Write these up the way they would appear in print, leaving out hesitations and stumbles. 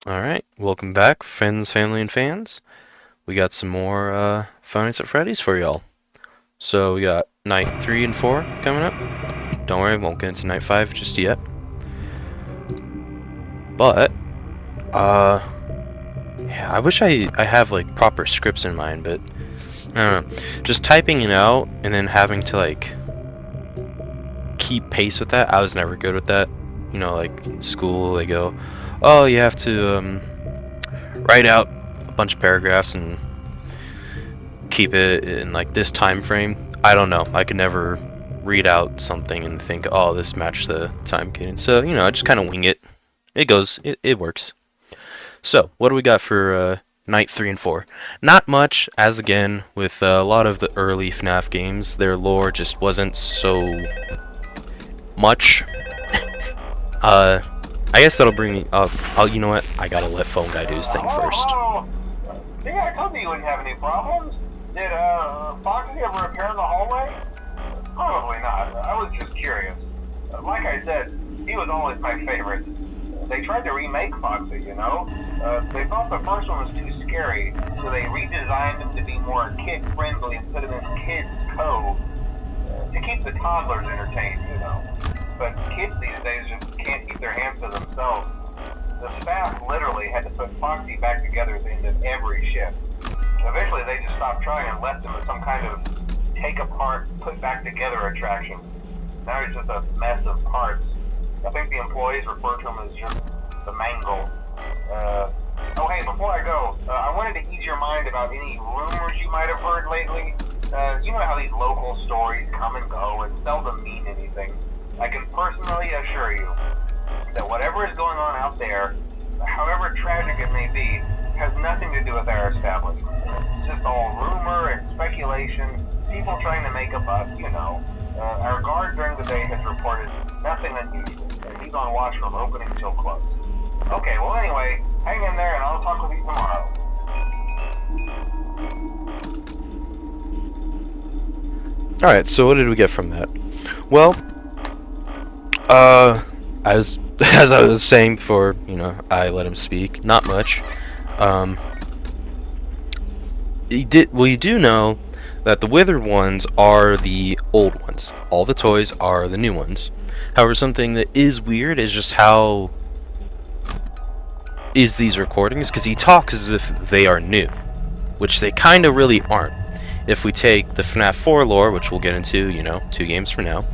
Alright, welcome back, friends, family, and fans. We got some more Five Nights at Freddy's for y'all. So we got night 3 and 4 coming up. Don't worry, won't get into night 5 just yet. But, uh, yeah, I wish I have, like, proper scripts in mind, but, I don't know. Just typing it out and then having to, like, keep pace with that, I was never good with that. You know, like, in school, they go, oh, you have to, write out a bunch of paragraphs and keep it in like this time frame. I don't know. I could never read out something and think, oh, this matched the time cadence. So, you know, I just kind of wing it. It goes. It works. So, what do we got for night 3 and 4? Not much, as again, with a lot of the early FNAF games, their lore just wasn't so much. uh, I guess that'll bring me up. Oh, you know what? I gotta let Phone Guy do his thing first. See, I told you wouldn't have any problems. Did, Foxy ever appear in the hallway? Probably not. I was just curious. Like I said, he was always my favorite. They tried to remake Foxy, you know? They thought the first one was too scary, so they redesigned him to be more kid-friendly and put him in Kids Cove to keep the toddlers entertained, you know? But kids these days just can't keep their hands to themselves. The staff literally had to put Foxy back together at the end of every shift. Eventually they just stopped trying and left him as some kind of take apart, put back together attraction. Now he's just a mess of parts. I think the employees refer to him as just the mangle. Oh hey, before I go, I wanted to ease your mind about any rumors you might have heard lately. You know how these local stories come and go and seldom mean anything. I can personally assure you that whatever is going on out there, however tragic it may be, has nothing to do with our establishment. It's just all rumor and speculation, people trying to make a buck, you know. Our guard during the day has reported nothing unusual, and he's on watch from opening till close. Okay, well anyway, hang in there and I'll talk with you tomorrow. Alright, so what did we get from that? Well, as as I was saying before, you know, I let him speak. Not much. Um, you do know that the withered ones are the old ones. All the toys are the new ones. However, something that is weird is just how is these recordings, because he talks as if they are new, which they kind of really aren't. If we take the FNAF 4 lore, which we'll get into, you know, 2 games from now,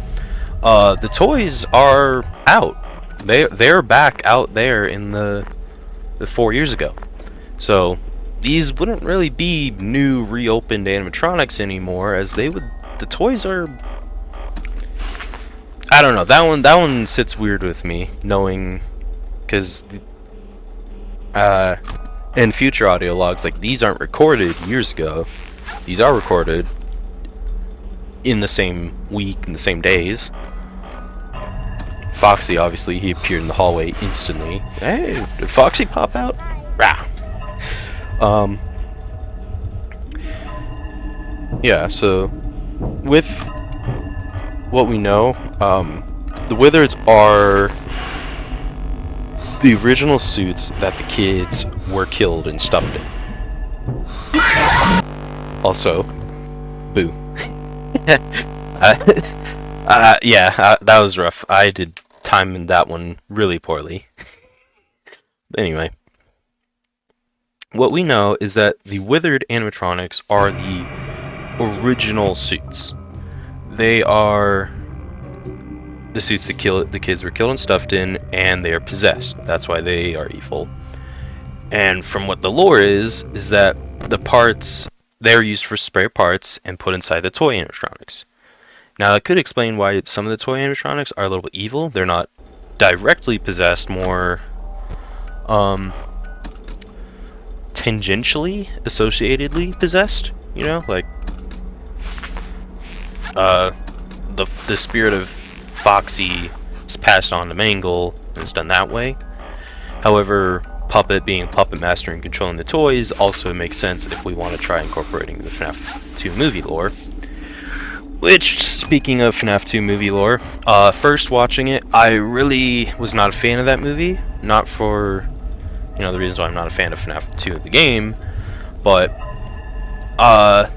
the toys are out. They're back out there in the 4 years ago. So these wouldn't really be new reopened animatronics anymore, as they would. The toys are. I don't know. That one sits weird with me, knowing, because in future audio logs, like, these aren't recorded years ago. These are recorded in the same week, in the same days. Foxy, obviously, he appeared in the hallway instantly. Hey, did Foxy pop out? Rah. Yeah, so with what we know, the Wizards are the original suits that the kids were killed and stuffed in. Also, boo. That was rough. I did time in that one really poorly. Anyway, what we know is that the withered animatronics are the original suits. They are the suits that the kids were killed and stuffed in, and they are possessed. That's why they are evil. And from what the lore is that the parts, they're used for spare parts and put inside the toy animatronics. Now, that could explain why some of the toy animatronics are a little bit evil. They're not directly possessed, more tangentially, associatedly possessed. You know, like the spirit of Foxy is passed on to Mangle, and it's done that way. However, Puppet being a puppet master and controlling the toys also makes sense if we want to try incorporating the FNAF 2 movie lore. Which, speaking of FNAF 2 movie lore, first watching it, I really was not a fan of that movie. Not for you know, the reasons why I'm not a fan of FNAF 2 the game. But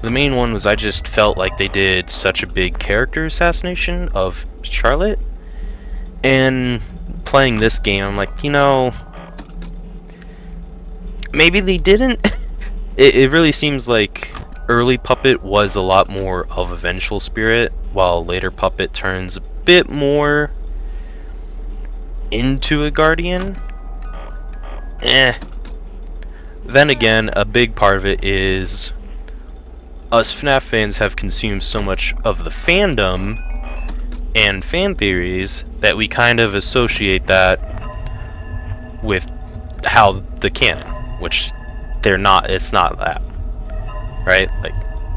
the main one was I just felt like they did such a big character assassination of Charlotte. And playing this game, I'm like, you know, maybe they didn't. It really seems like early Puppet was a lot more of a vengeful spirit, while later Puppet turns a bit more into a guardian. Then again, a big part of it is us FNAF fans have consumed so much of the fandom and fan theories that we kind of associate that with how the canon, which they're not. It's not that, right? Like,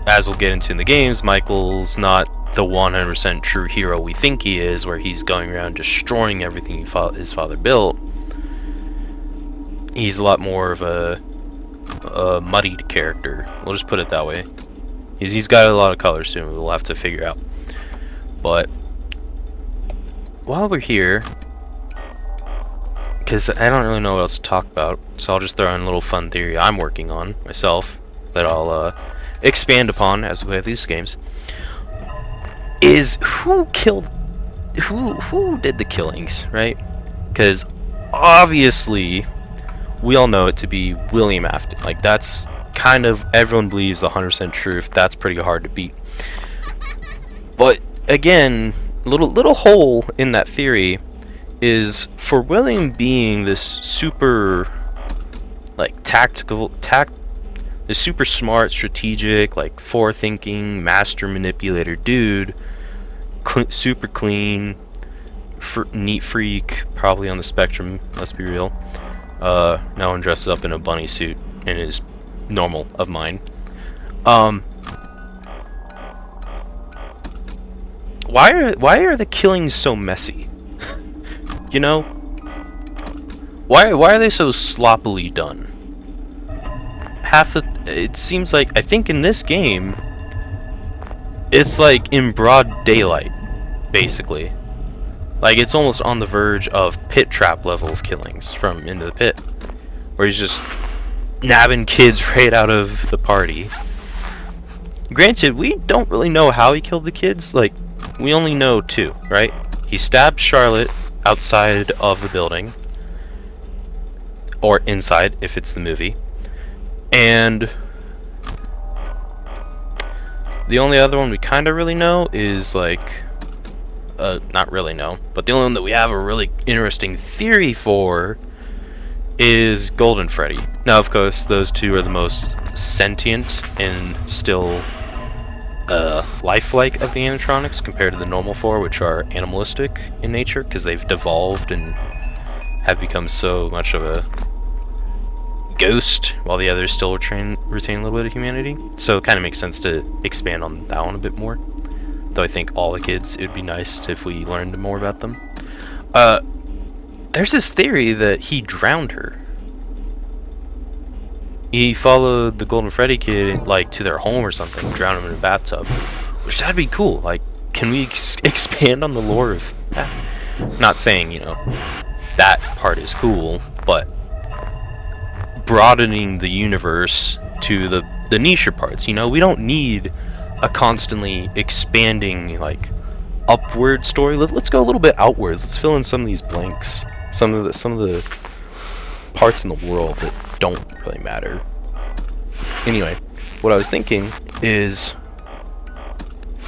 as we'll get into in the games, Michael's not the 100% true hero we think he is, where he's going around destroying everything his father built. He's a lot more of a muddied character. We'll just put it that way. He's got a lot of colors to him. We'll have to figure out. But while we're here, because I don't really know what else to talk about, so I'll just throw in a little fun theory I'm working on myself that I'll expand upon as we play these games. Is who did the killings, right? Because obviously we all know it to be William Afton. Like, that's kind of, everyone believes the 100% truth. That's pretty hard to beat. But again, little hole in that theory is for William being this super, like, this super smart, strategic, like, forethinking, master manipulator dude, super clean, neat freak, probably on the spectrum, let's be real. No one dresses up in a bunny suit and is normal of mine. Why are the killings so messy? You know? Why are they so sloppily done? It seems like, I think in this game, it's like in broad daylight, basically. Like, it's almost on the verge of pit trap level of killings from Into the Pit, where he's just nabbing kids right out of the party. Granted, we don't really know how he killed the kids. Like, we only know two, right? He stabbed Charlotte outside of the building, or inside if it's the movie, and the only other one we kind of really know is, like, not really know, but the only one that we have a really interesting theory for is Golden Freddy. Now, of course, those two are the most sentient and still lifelike of the animatronics compared to the normal four, which are animalistic in nature because they've devolved and have become so much of a ghost, while the others still retain a little bit of humanity. So it kind of makes sense to expand on that one a bit more. Though I think all the kids, it would be nice if we learned more about them. There's this theory that he drowned her. He followed the Golden Freddy kid, like, to their home or something, drowned him in a bathtub. Which, that'd be cool. Like, can we expand on the lore of that? Not saying, you know, that part is cool, but broadening the universe to the niche parts. You know, we don't need a constantly expanding, like, upward story. Let's go a little bit outwards. Let's fill in some of these blanks, some of the parts in the world that don't really matter. Anyway, what I was thinking is,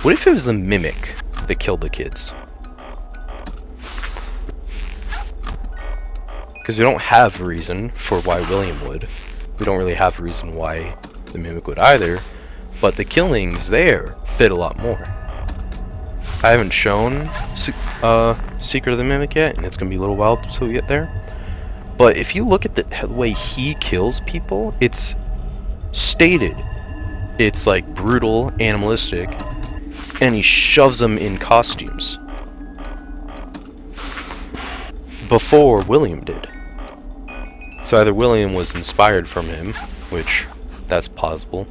what if it was the Mimic that killed the kids? Because we don't have a reason for why William would. We don't really have a reason why the Mimic would either. But the killings there fit a lot more. I haven't shown Secret of the Mimic yet, and it's going to be a little while until we get there. But if you look at the way he kills people, it's stated. It's like brutal, animalistic, and he shoves them in costumes. Before William did. So either William was inspired from him, which that's plausible.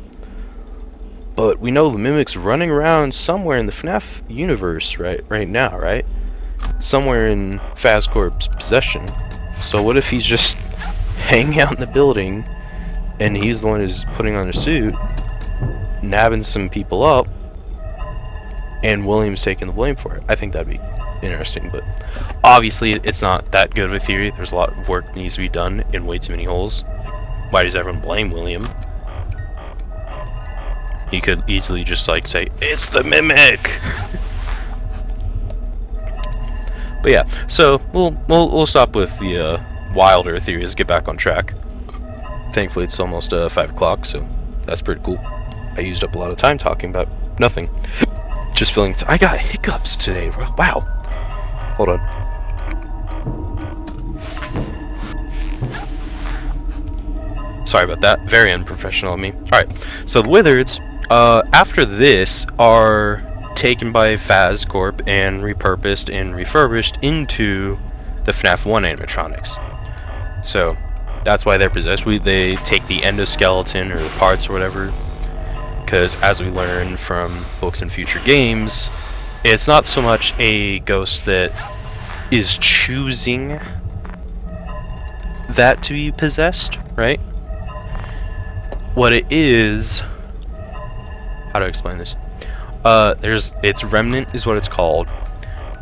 But we know the Mimic's running around somewhere in the FNAF universe right now, right? Somewhere in Fazcorp's possession. So what if he's just hanging out in the building, and he's the one who's putting on a suit, nabbing some people up, and William's taking the blame for it. I think that'd be interesting, but obviously it's not that good of a theory. There's a lot of work that needs to be done in way too many holes. Why does everyone blame William? He could easily just like say, it's the mimic! But yeah, so we'll stop with the wilder theories, get back on track. Thankfully it's almost 5 o'clock, so that's pretty cool. I used up a lot of time talking about nothing. Just feeling I got hiccups today. Wow. Hold on. Sorry about that. Very unprofessional of me. Alright, so the Wizards, after this, are taken by Faz Corp and repurposed and refurbished into the FNAF1 animatronics. So, that's why they're possessed. They take the endoskeleton or the parts or whatever, because as we learn from books and future games, it's not so much a ghost that is choosing that to be possessed, right? What it is, how to explain this? It's remnant is what it's called,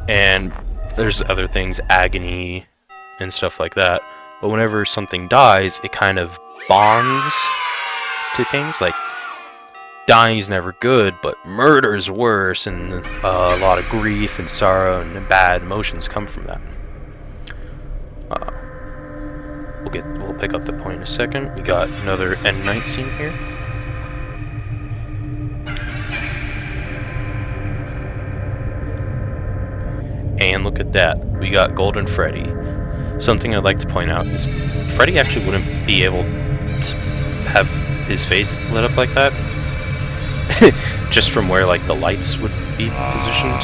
and there's other things, agony and stuff like that. But whenever something dies, it kind of bonds to things. Like, dying's never good, but murder's worse, and a lot of grief and sorrow and bad emotions come from that. We'll pick up the point in a second. We got another end night scene here. And look at that, we got Golden Freddy. Something I'd like to point out is Freddy actually wouldn't be able to have his face lit up like that. Just from where like the lights would be positioned.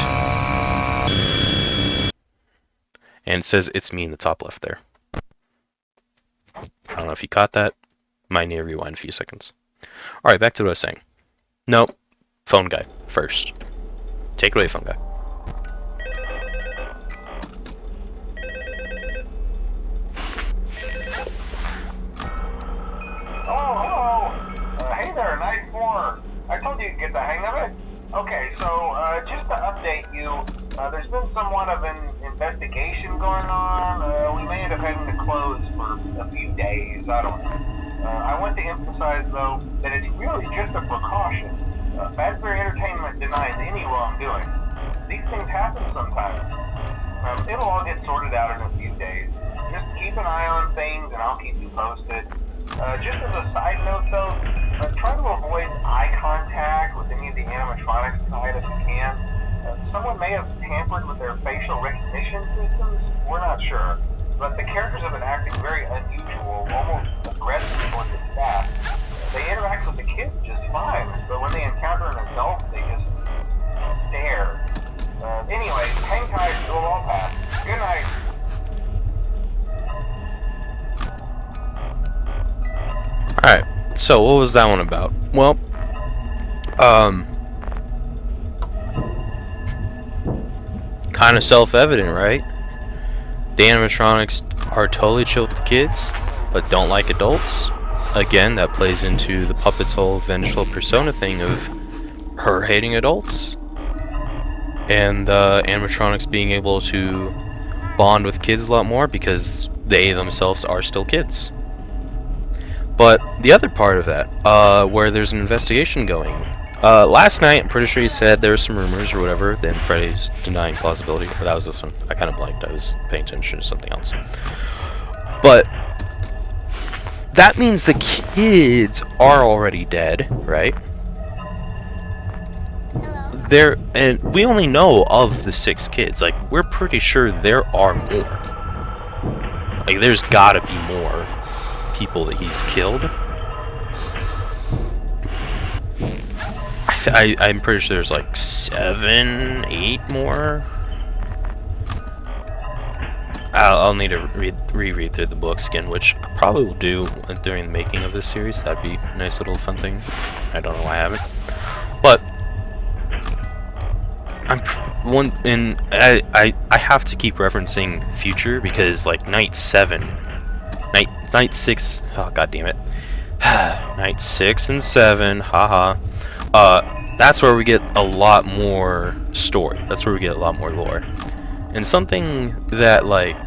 And it says it's me in the top left there. I don't know if you caught that. Might need to rewind a few seconds. Alright, back to what I was saying. Nope. Phone guy first. Take it away, phone guy. Hey there, Night 4. I told you to get the hang of it. Okay, so just to update you, there's been somewhat of an investigation going on. We may end up having to close for a few days. I don't know. I want to emphasize, though, that it's really just a precaution. Fazbear Entertainment denies any wrongdoing. These things happen sometimes. It'll all get sorted out in a few days. Just keep an eye on things, and I'll keep you posted. Just as a side note, though, try to avoid eye contact with any of the animatronics tonight if you can. Someone may have tampered with their facial recognition systems. We're not sure. But the characters have been acting very unusual, almost aggressive towards the staff. They interact with the kids just fine, but when they encounter an adult, they just stare. Anyway, hang tight, it'll all pass. Good night. Alright, so what was that one about? Well, kind of self-evident, right? The animatronics are totally chill with the kids, but don't like adults. Again, that plays into the puppet's whole vengeful persona thing of her hating adults. And the animatronics being able to bond with kids a lot more because they themselves are still kids. But the other part of that, where there's an investigation going, last night, I'm pretty sure he said there were some rumors or whatever, then Freddy's denying plausibility, or that was this one. I kind of blanked, I was paying attention to something else. But that means the kids are already dead, right? And we only know of the 6 kids. Like, we're pretty sure there are more. Like, there's gotta be more people that he's killed. I'm pretty sure there's like 7, 8 more. I'll need to reread through the books again, which I probably will do during the making of this series. That'd be a nice little fun thing. I don't know why I haven't, but I have to keep referencing future because like Night 7 Night 6. Oh, god damn it. Night 6 and 7. Haha. That's where we get a lot more story. That's where we get a lot more lore. And something that, like,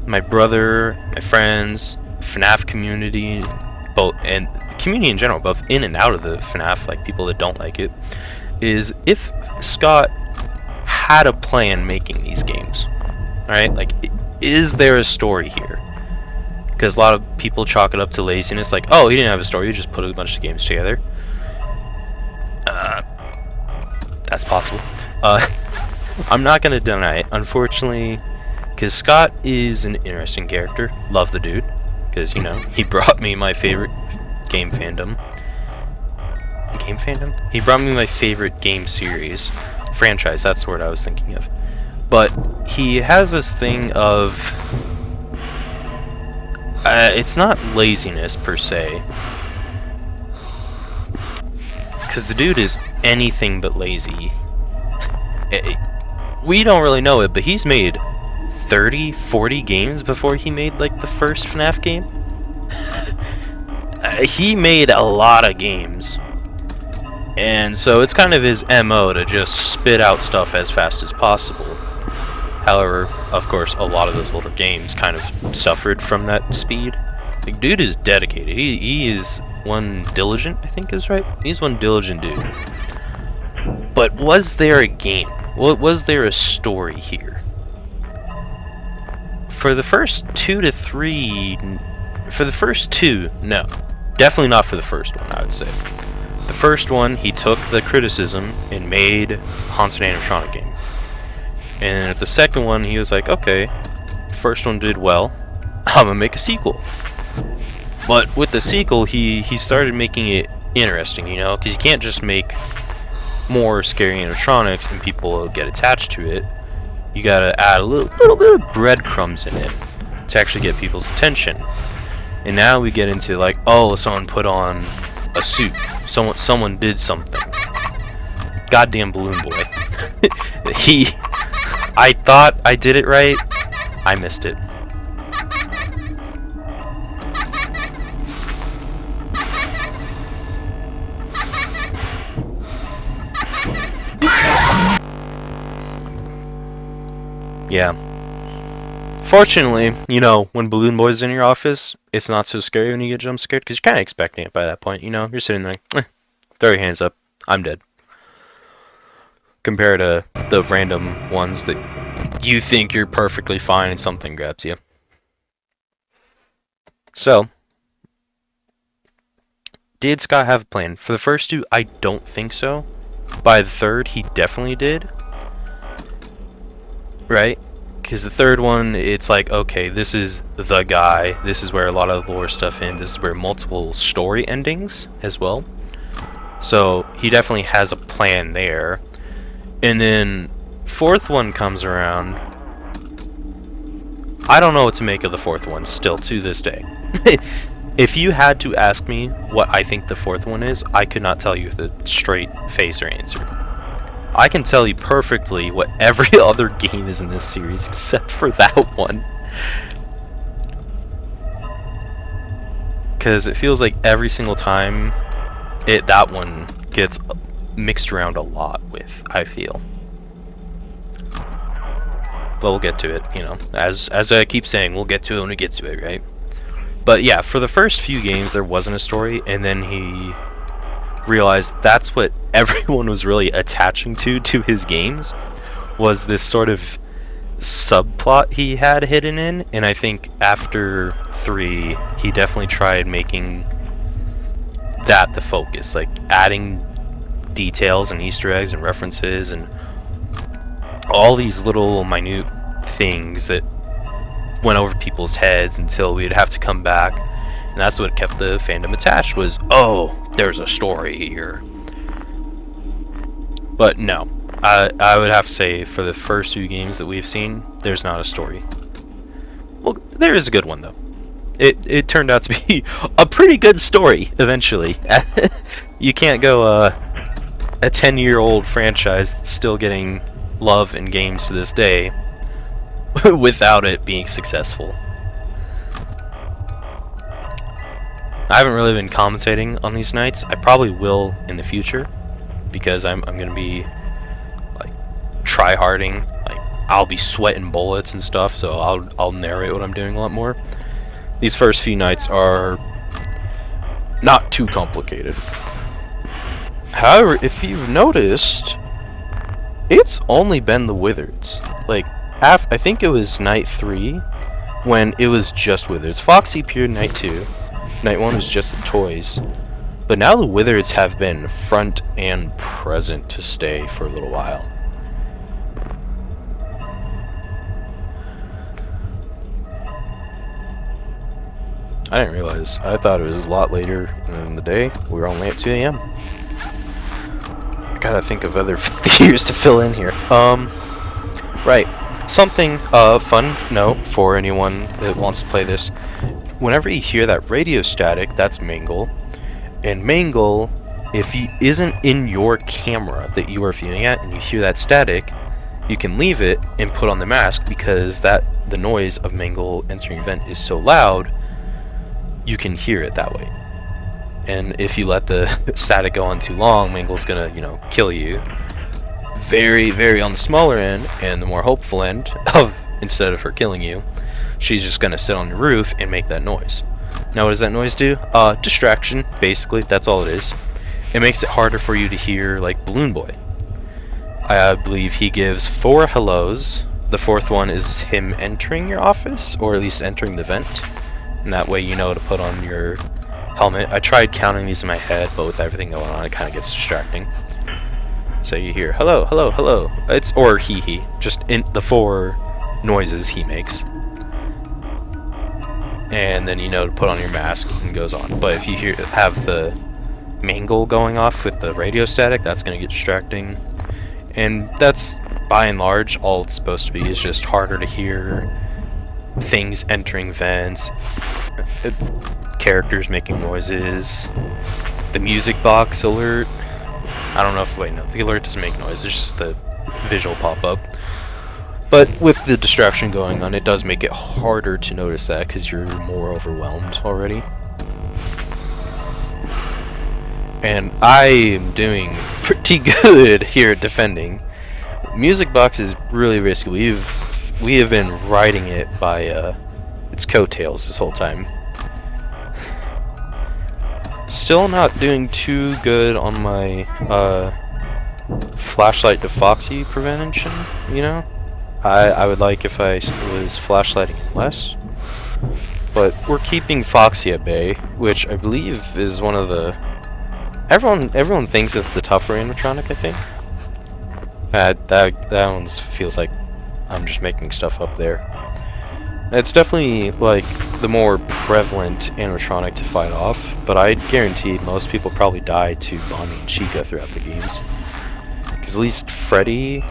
my brother, my friends, FNAF community, both, and the community in general, both in and out of the FNAF, like people that don't like it, is if Scott had a plan making these games, right? Like, is there a story here? Because a lot of people chalk it up to laziness, like, oh, he didn't have a story, he just put a bunch of games together. That's possible. I'm not gonna deny it, unfortunately, because Scott is an interesting character. Love the dude, because, you know, he brought me my favorite game fandom. Game fandom? He brought me my favorite game series. Franchise, that's the word I was thinking of. But he has this thing of... it's not laziness, per se. Because the dude is anything but lazy. We don't really know it, but he's made 30, 40 games before he made, like, the first FNAF game. He made a lot of games. And so it's kind of his MO to just spit out stuff as fast as possible. However, of course, a lot of those older games kind of suffered from that speed. Like, dude is dedicated. He is one diligent, I think is right. He's one diligent dude. But was there a game? Was there a story here? For the first 2 to 3... For the first 2, no. Definitely not for the first one, I would say. The first one, he took the criticism and made Haunted Animatronic game. And at the second one, he was like, okay, first one did well, I'm gonna make a sequel. But with the sequel, he started making it interesting, you know, because you can't just make more scary animatronics and people will get attached to it. You gotta add a little bit of breadcrumbs in it to actually get people's attention. And now we get into, like, oh, someone put on a suit. Someone did something. Goddamn Balloon Boy. I thought I did it right. I missed it. Yeah. Fortunately, you know, when Balloon Boy's in your office, it's not so scary when you get jump scared, because you're kind of expecting it by that point, you know? You're sitting there, throw your hands up, I'm dead. Compared to the random ones that you think you're perfectly fine and something grabs you. So, did Scott have a plan? For the first 2, I don't think so. By the 3rd, he definitely did. Right? Because the 3rd one, it's like, okay, this is the guy. This is where a lot of lore stuff in. This is where multiple story endings as well. So he definitely has a plan there. And then 4th one comes around. I don't know what to make of the 4th one still to this day. If you had to ask me what I think the 4th one is, I could not tell you with a straight face or answer. I can tell you perfectly what every other game is in this series except for that one. Because it feels like every single time that one gets mixed around a lot with, I feel. But we'll get to it, you know. As I keep saying, we'll get to it when we get to it, right? But yeah, for the first few games there wasn't a story, and then he realized that's what everyone was really attaching to his games, was this sort of subplot he had hidden in. And I think after 3 he definitely tried making that the focus, like adding details and Easter eggs and references and all these little minute things that went over people's heads until we'd have to come back. And that's what kept the fandom attached, was, oh, there's a story here. But no, I would have to say for the first 2 games that we've seen, there's not a story. Well, there is a good one, though. It turned out to be a pretty good story, eventually. You can't go a 10-year-old franchise that's still getting love in games to this day without it being successful. I haven't really been commentating on these nights. I probably will in the future, because I'm gonna be like try-harding. Like, I'll be sweating bullets and stuff, so I'll narrate what I'm doing a lot more. These first few nights are not too complicated. However, if you've noticed, it's only been the Wizards. Like, I think it was night 3 when it was just Wizards. Foxy appeared night 2. Night 1 was just the toys. But now the Wizards have been front and present to stay for a little while. I didn't realize. I thought it was a lot later in the day. We were only at 2 a.m. I gotta think of other years to fill in here. Right. Something fun note for anyone that wants to play this. Whenever you hear that radio static, that's Mangle. And Mangle, if he isn't in your camera that you are viewing at and you hear that static, you can leave it and put on the mask, because the noise of Mangle entering event is so loud, you can hear it that way. And if you let the static go on too long, Mangle's gonna, kill you. Very, very on the smaller end, and the more hopeful end of, instead of her killing you, she's just gonna sit on the roof and make that noise. Now what does that noise do? Distraction, basically, that's all it is. It makes it harder for you to hear, like, Balloon Boy. I believe he gives 4 hellos. The 4th one is him entering your office, or at least entering the vent. And that way you know to put on your helmet. I tried counting these in my head, but with everything going on, it kind of gets distracting. So you hear, hello, hello, hello. It's, or he, just in the 4 noises he makes. And then you know to put on your mask and goes on. But if you have the Mangle going off with the radio static, that's going to get distracting. And that's, by and large, all it's supposed to be, is just harder to hear things entering vents, characters making noises, the music box alert. I don't know if, wait, no, the alert doesn't make noise, it's just the visual pop-up. But with the distraction going on, it does make it harder to notice that, because you're more overwhelmed already. And I am doing pretty good here at defending. Music box is really risky. We have been riding it by its coattails this whole time. Still not doing too good on my flashlight to Foxy prevention, I would like if I was flashlighting less. But we're keeping Foxy at bay, which I believe is one of the... Everyone thinks it's the tougher animatronic, I think. That one feels like I'm just making stuff up there. It's definitely, like, the more prevalent animatronic to fight off, but I guarantee most people probably die to Bonnie and Chica throughout the games. Because at least Freddy,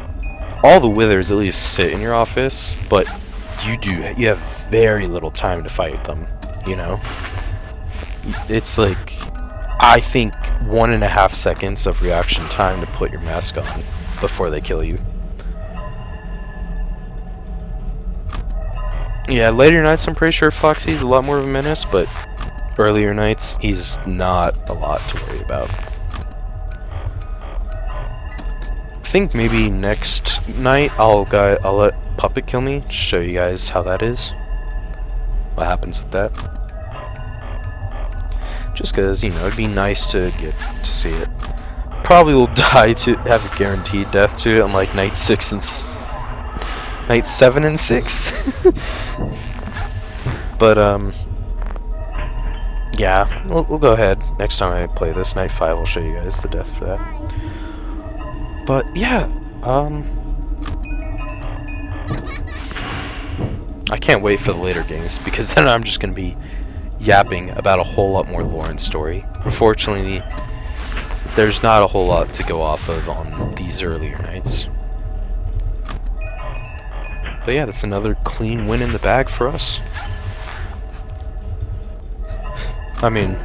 all the Withers at least sit in your office, but you have very little time to fight them, It's like, I think 1.5 seconds of reaction time to put your mask on before they kill you. Yeah, later nights I'm pretty sure Foxy's a lot more of a menace, but earlier nights he's not a lot to worry about. I think maybe next night I'll let Puppet kill me, just show you guys how that is. What happens with that. Just because, it'd be nice to get to see it. Probably will die to have a guaranteed death to it on like night 7 and 6. But yeah, we'll go ahead. Next time I play this, night 5, I'll show you guys the death for that. But yeah, I can't wait for the later games, because then I'm just gonna be yapping about a whole lot more lore and story. Unfortunately, there's not a whole lot to go off of on these earlier nights. But yeah, that's another clean win in the bag for us. I mean,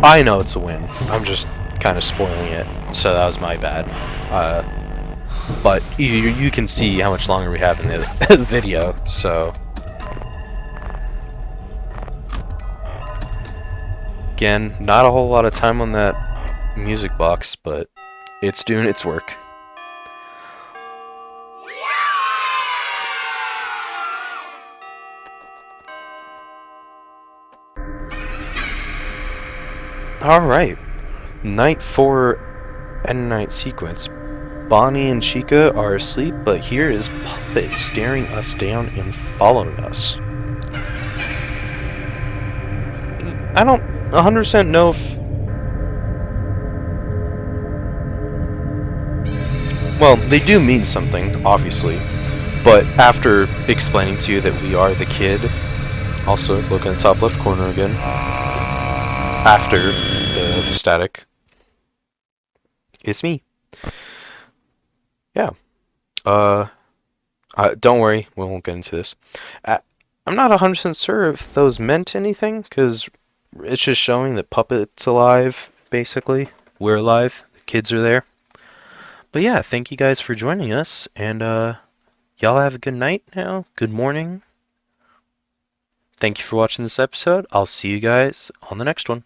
I know it's a win. I'm just kind of spoiling it, so that was my bad. But you can see how much longer we have in the video, so... Again, not a whole lot of time on that music box, but it's doing its work. Alright, night 4 and night sequence. Bonnie and Chica are asleep, but here is Puppet staring us down and following us. I don't 100% know if... Well, they do mean something, obviously, but after explaining to you that we are the kid, also look in the top left corner again, after the static, it's me. Yeah. Don't worry, we won't get into this. I'm not 100% sure if those meant anything, because it's just showing that Puppet's alive, basically. We're alive, the kids are there. But yeah, thank you guys for joining us, and y'all have a good night now, good morning. Thank you for watching this episode. I'll see you guys on the next one.